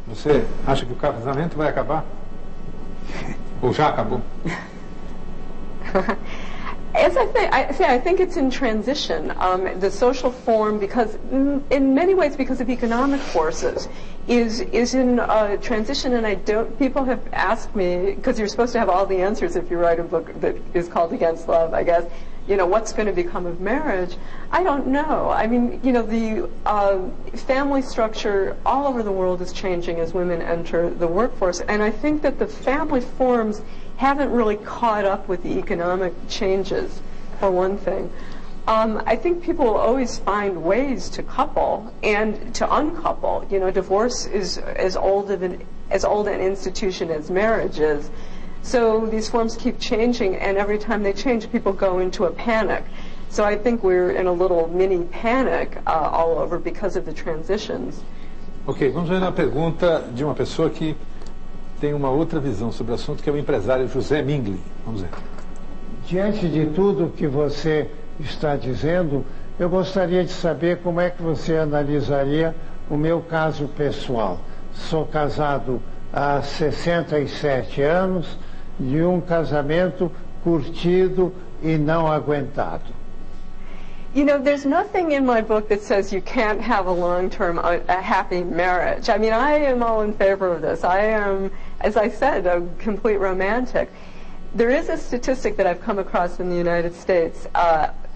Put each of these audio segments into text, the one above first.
Você acha que o casamento vai acabar? Ou já acabou? As I think it's in transition. The social form, because in many ways, because of economic forces, is in transition. And people have asked me, because you're supposed to have all the answers if you write a book that is called Against Love, I guess. What's going to become of marriage? I don't know. I mean, the family structure all over the world is changing as women enter the workforce, and I think that the family forms haven't really caught up with the economic changes, for one thing. I think people will always find ways to couple and to uncouple. Divorce is as old an institution as marriage is. So these forms keep changing, and every time they change, people go into a panic. So I think we're in a little mini panic all over because of the transitions. Ok, vamos ver uma pergunta de uma pessoa que tem uma outra visão sobre o assunto, que é o empresário José Mingli. Vamos ver. Diante de tudo que você está dizendo, eu gostaria de saber como é que você analisaria o meu caso pessoal. Sou casado há 67 anos, de um casamento curtido e não aguentado. There's nothing in my book that says you can't have a long-term, a happy marriage. I mean, I am all in favor of this. I am, as I said, a complete romantic. There is a statistic that I've come across in the United States.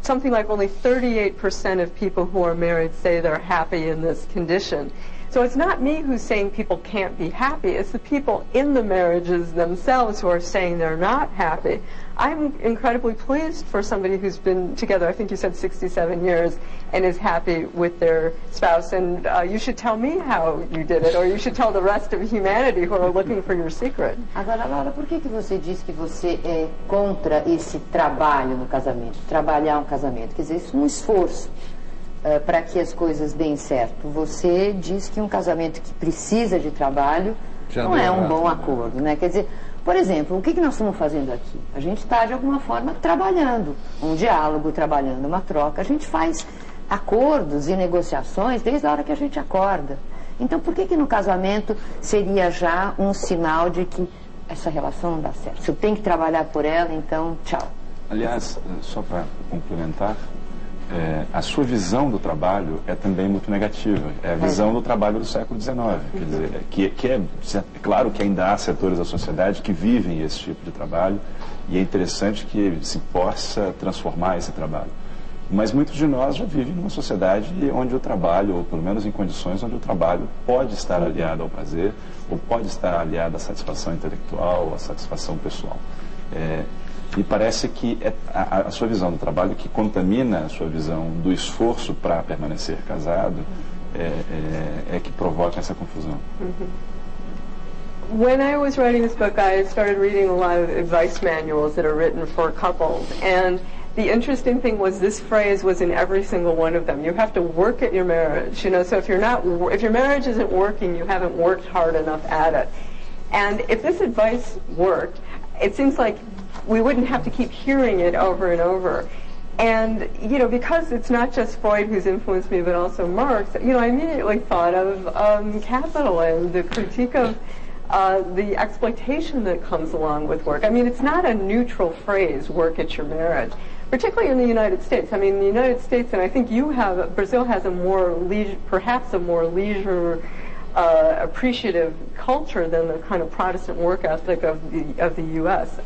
Something like only 38% of people who are married say they're happy in this condition. So it's not me who's saying people can't be happy. It's the people in the marriages themselves who are saying they're not happy. I'm incredibly pleased for somebody who's been together, I think you said 67 years, and is happy with their spouse. And you should tell me how you did it, or you should tell the rest of humanity who are looking for your secret. Agora, Laura, por que você diz que você é contra esse trabalho no casamento, trabalhar um casamento? Quer dizer, isso é um esforço para que as coisas deem certo. Você diz que um casamento que precisa de trabalho não é um bom acordo, né? Quer dizer, por exemplo, o que nós estamos fazendo aqui? A gente está, de alguma forma, trabalhando um diálogo, trabalhando uma troca. A gente faz acordos e negociações desde a hora que a gente acorda. Então, por que no casamento seria já um sinal de que essa relação não dá certo? Se eu tenho que trabalhar por ela, então, tchau. Aliás, só para complementar, a sua visão do trabalho é também muito negativa. É a visão do trabalho do século XIX. Quer dizer, é claro que ainda há setores da sociedade que vivem esse tipo de trabalho e é interessante que se possa transformar esse trabalho. Mas muitos de nós já vivem numa sociedade onde o trabalho, ou pelo menos em condições onde o trabalho pode estar aliado ao prazer, ou pode estar aliado à satisfação intelectual, à satisfação pessoal. E parece que é a sua visão do trabalho que contamina a sua visão do esforço para permanecer casado é que provoca essa confusão. When I was writing this book, I started reading a lot of advice manuals that are written for couples, and the interesting thing was this phrase was in every single one of them. You have to work at your marriage, so if your marriage isn't working, you haven't worked hard enough at it. And if this advice worked, it seems like we wouldn't have to keep hearing it over and over. And, because it's not just Freud who's influenced me, but also Marx, I immediately thought of capital and the critique of the exploitation that comes along with work. I mean, it's not a neutral phrase, work at your marriage, particularly in the United States. I mean, the United States, and I think Brazil has perhaps a more leisure, appreciative culture than the kind of Protestant work ethic of the U.S.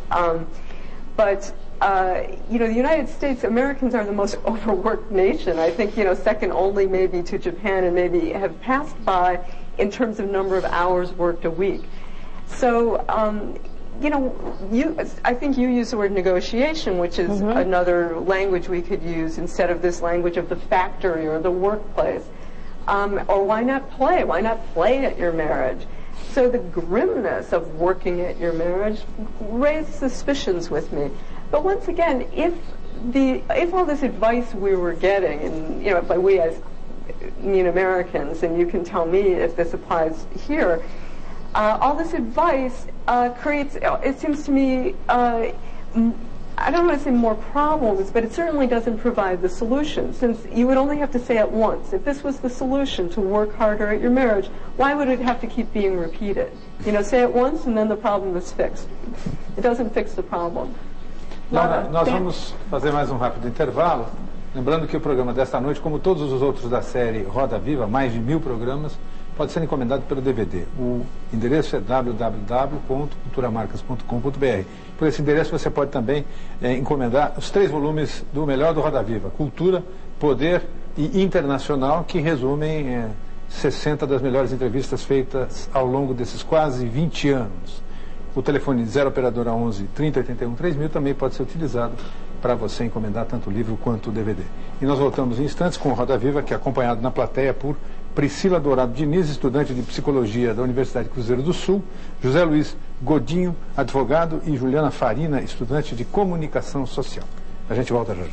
But the United States, Americans are the most overworked nation. I think, second only maybe to Japan, and maybe have passed by in terms of number of hours worked a week. So, I think you use the word negotiation, which is another language we could use instead of this language of the factory or the workplace. Or why not play? Why not play at your marriage? So the grimness of working at your marriage raised suspicions with me. But once again, if all this advice we were getting, and by we as Americans, and you can tell me if this applies here, all this advice creates, it seems to me, I don't want to say more problems, but it certainly doesn't provide the solution, since you would only have to say it once. If this was the solution to work harder at your marriage, why would it have to keep being repeated? You know, say it once and then the problem is fixed. It doesn't fix the problem. Laura, nós vamos fazer mais um rápido intervalo. Lembrando que o programa desta noite, como todos os outros da série Roda Viva, mais de 1000 programas, pode ser encomendado pelo DVD. O endereço é www.culturamarcas.com.br. Por esse endereço você pode também encomendar os 3 volumes do melhor do Roda Viva: Cultura, Poder e Internacional, que resumem 60 das melhores entrevistas feitas ao longo desses quase 20 anos. O telefone 0 operadora 11 30 81 3000 também pode ser utilizado para você encomendar tanto o livro quanto o DVD. E nós voltamos em instantes com o Roda Viva, que é acompanhado na plateia por Priscila Dourado Diniz, estudante de Psicologia da Universidade Cruzeiro do Sul, José Luiz Godinho, advogado, e Juliana Farina, estudante de Comunicação Social. A gente volta já já.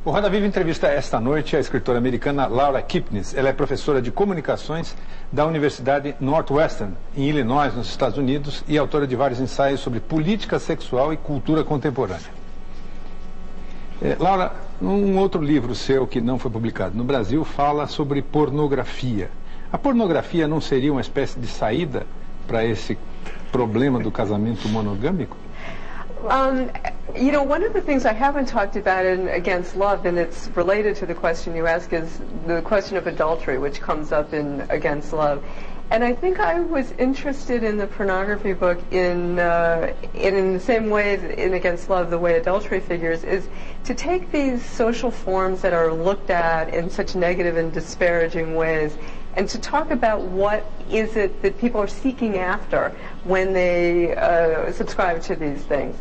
O Roda Viva entrevista esta noite a escritora americana Laura Kipnis. Ela é professora de comunicações da Universidade Northwestern, em Illinois, nos Estados Unidos, e autora de vários ensaios sobre política sexual e cultura contemporânea. Laura, um outro livro seu que não foi publicado no Brasil fala sobre pornografia. A pornografia não seria uma espécie de saída para esse problema do casamento monogâmico? You know, one of the things I haven't talked about in Against Love, and it's related to the question you ask, is the question of adultery, which comes up in Against Love. And I think I was interested in the pornography book in the same way in Against Love, the way adultery figures, is to take these social forms that are looked at in such negative and disparaging ways and to talk about what is it that people are seeking after when they subscribe to these things.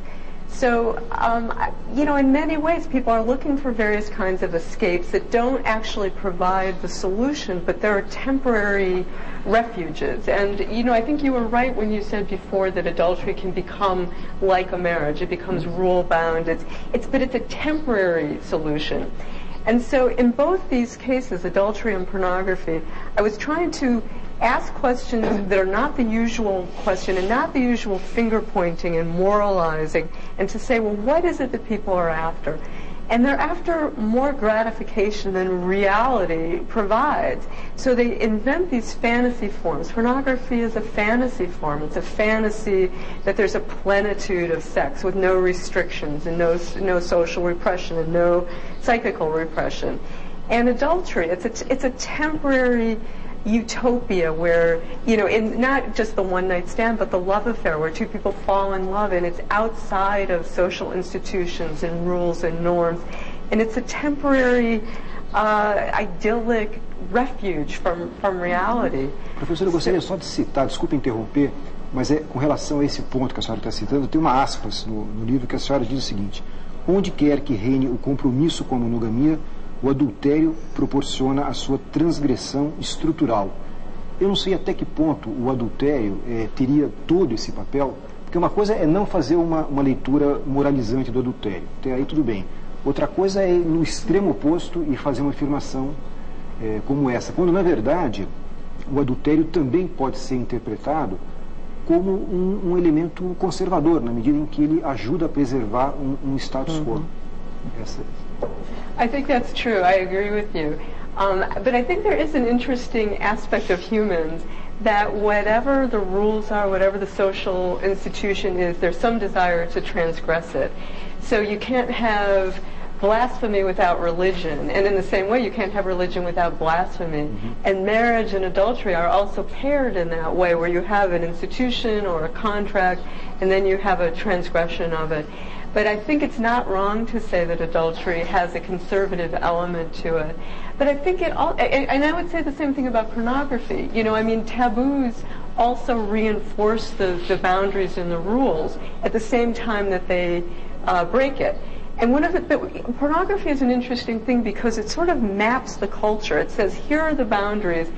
So, you know, in many ways, people are looking for various kinds of escapes that don't actually provide the solution, but they're temporary refuges. And, you know, I think you were right when you said before that adultery can become like a marriage. It becomes rule-bound. But it's a temporary solution. And so in both these cases, adultery and pornography, I was trying to ask questions that are not the usual question and not the usual finger-pointing and moralizing, and to say, well, what is it that people are after? And they're after more gratification than reality provides. So they invent these fantasy forms. Pornography is a fantasy form. It's a fantasy that there's a plenitude of sex with no restrictions and no social repression and no psychical repression. And adultery, it's a temporary utopia where, you know, in not just the one-night stand, but the love affair where two people fall in love, and it's outside of social institutions and rules and norms, and it's a temporary, idyllic refuge from reality. Professora, eu gostaria só de citar, desculpe interromper, mas com relação a esse ponto que a senhora está citando, tem uma aspas no livro que a senhora diz o seguinte: onde quer que reine o compromisso com a monogamia, o adultério proporciona a sua transgressão estrutural. Eu não sei até que ponto o adultério teria todo esse papel, porque uma coisa é não fazer uma leitura moralizante do adultério, até aí tudo bem. Outra coisa é ir no extremo oposto e fazer uma afirmação como essa, quando na verdade o adultério também pode ser interpretado como um elemento conservador, na medida em que ele ajuda a preservar um status quo. I think that's true. I agree with you. But I think there is an interesting aspect of humans that whatever the rules are, whatever the social institution is, there's some desire to transgress it. So you can't have blasphemy without religion, and in the same way you can't have religion without blasphemy. And marriage and adultery are also paired in that way, where you have an institution or a contract and then you have a transgression of it. But I think it's not wrong to say that adultery has a conservative element to it. But I think it all, and I would say the same thing about pornography. You know, I mean, taboos also reinforce the boundaries and the rules at the same time that they break it. And pornography is an interesting thing because it sort of maps the culture. It says, here are the boundaries,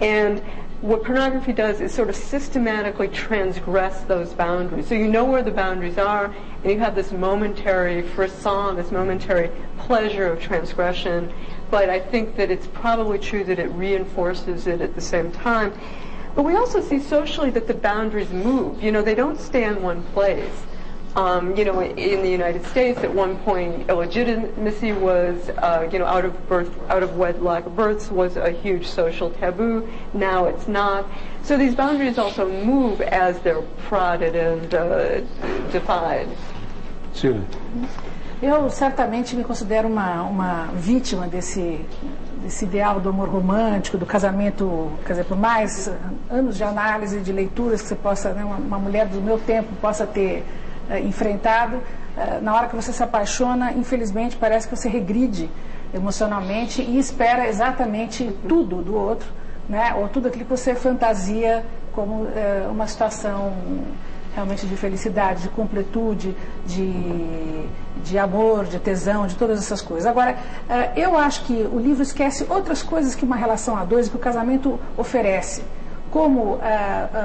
and what pornography does is sort of systematically transgress those boundaries. So you know where the boundaries are, and you have this momentary frisson, this momentary pleasure of transgression. But I think that it's probably true that it reinforces it at the same time. But we also see socially that the boundaries move. You know, they don't stay in one place. You know, in the United States, at one point, illegitimacy was, you know, out of wedlock births was a huge social taboo. Now it's not. So these boundaries also move as they're prodded and defied. Silvia. Eu certamente me considero uma vítima desse ideal do amor romântico, do casamento, quer dizer, por mais anos de análise, de leituras que você possa, né, uma mulher do meu tempo possa ter enfrentado, na hora que você se apaixona, infelizmente parece que você regride emocionalmente e espera exatamente tudo do outro, né? Ou tudo aquilo que você fantasia como uma situação realmente de felicidade, de completude, de amor, de tesão, de todas essas coisas. Agora, eu acho que o livro esquece outras coisas que uma relação a dois, que o casamento oferece, como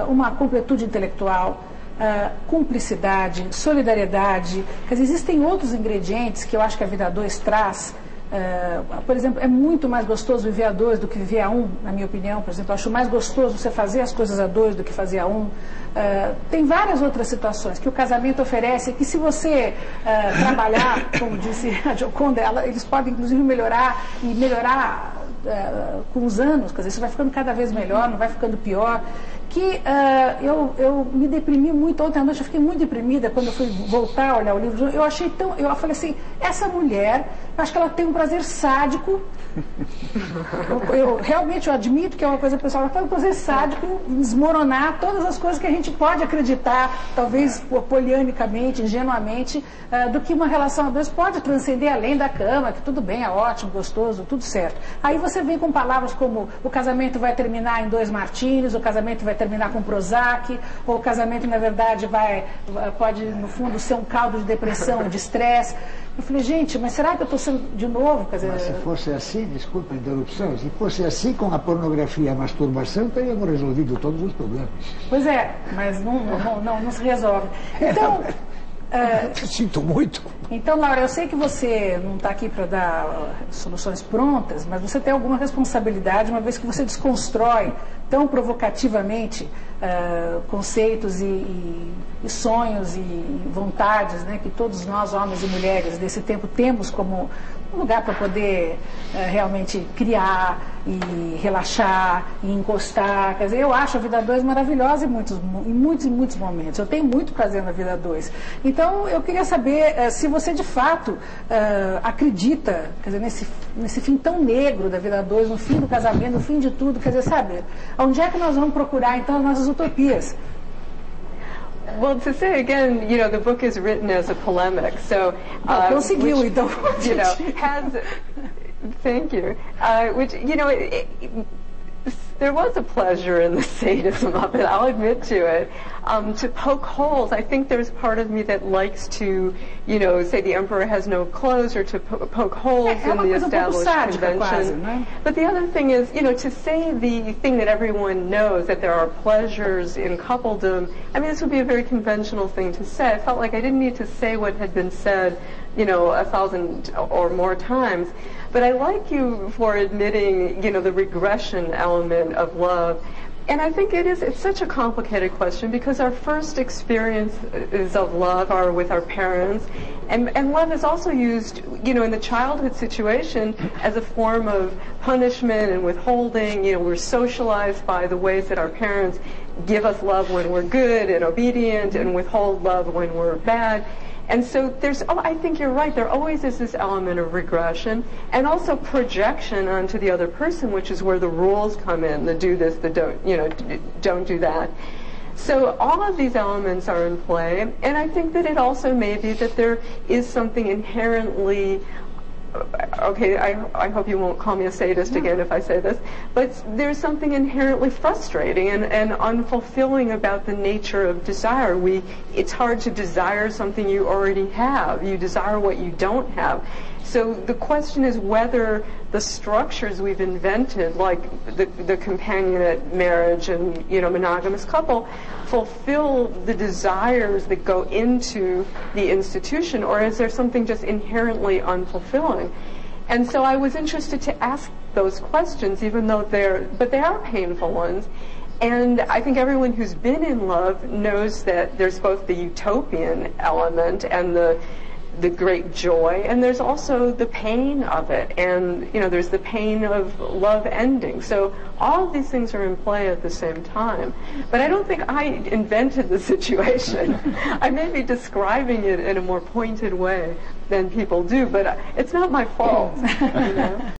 uma completude intelectual, cumplicidade, solidariedade. Quer dizer, existem outros ingredientes que eu acho que a vida a dois traz. Por exemplo, é muito mais gostoso viver a dois do que viver a um, na minha opinião. Por exemplo, eu acho mais gostoso você fazer as coisas a dois do que fazer a um. Tem várias outras situações que o casamento oferece, que se você trabalhar, como disse a Gioconda, eles podem inclusive melhorar e melhorar com os anos. Quer dizer, isso vai ficando cada vez melhor, não vai ficando pior. Que eu me deprimi muito ontem à noite, eu fiquei muito deprimida quando eu fui voltar a olhar o livro. Eu falei assim, essa mulher, acho que ela tem um prazer sádico. Realmente eu admito que é uma coisa pessoal, ela tem um prazer sádico em desmoronar todas as coisas que a gente pode acreditar, talvez polianicamente, ingenuamente, do que uma relação a dois pode transcender além da cama, que tudo bem, é ótimo, gostoso, tudo certo. Aí você vem com palavras como o casamento vai terminar em 2 martinis, o casamento vai terminar com Prozac, ou o casamento, na verdade, pode, no fundo, ser um caldo de depressão, de estresse. Eu falei, gente, mas será que eu estou sendo de novo? Quer dizer, mas se fosse assim, desculpa a interrupção, se fosse assim com a pornografia e a masturbação, teríamos resolvido todos os problemas. Pois é, mas não se resolve. Então, sinto muito. Então, Laura, eu sei que você não está aqui para dar soluções prontas, mas você tem alguma responsabilidade, uma vez que você desconstrói tão provocativamente conceitos e sonhos e vontades, né, que todos nós, homens e mulheres desse tempo, temos como um lugar para poder realmente criar e relaxar e encostar. Quer dizer, eu acho a vida a dois maravilhosa em muitos momentos. Eu tenho muito prazer na vida a dois. Então, eu queria saber se você de fato acredita, quer dizer, nesse fim tão negro da vida a dois, no fim do casamento, no fim de tudo. Quer dizer, sabe, onde é que nós vamos procurar então as nossas utopias? Well, to say again, you know, the book is written as a polemic, so conseguiu, which, então. You know, thank you. Which, you know, there was a pleasure in the sadism of it, I'll admit to it. To poke holes, I think there's part of me that likes to, you know, say the emperor has no clothes, or to poke holes in the established convention. Quase, né? But the other thing is, you know, to say the thing that everyone knows, that there are pleasures in coupledom, I mean, this would be a very conventional thing to say. I felt like I didn't need to say what had been said, you know, 1,000 or more times. But I like you for admitting, you know, the regression element of love. And I think it's such a complicated question, because our first experiences of love are with our parents, and love is also used, you know, in the childhood situation as a form of punishment and withholding. You know, we're socialized by the ways that our parents give us love when we're good and obedient, and withhold love when we're bad. And so I think you're right, there always is this element of regression, and also projection onto the other person, which is where the rules come in, the do this, the don't do that. So all of these elements are in play, and I think that it also may be that there is something inherently, okay, I hope you won't call me a sadist again if I say this, but there's something inherently frustrating and unfulfilling about the nature of desire. It's hard to desire something you already have. You desire what you don't have. So the question is whether the structures we've invented, like the companionate marriage and, you know, monogamous couple, fulfill the desires that go into the institution, or is there something just inherently unfulfilling? And so I was interested to ask those questions, even though they are painful ones. And I think everyone who's been in love knows that there's both the utopian element and the great joy, and there's also the pain of it, and, you know, there's the pain of love ending. So all of these things are in play at the same time. But I don't think I invented the situation. I may be describing it in a more pointed way than people do, but it's not my fault, you know?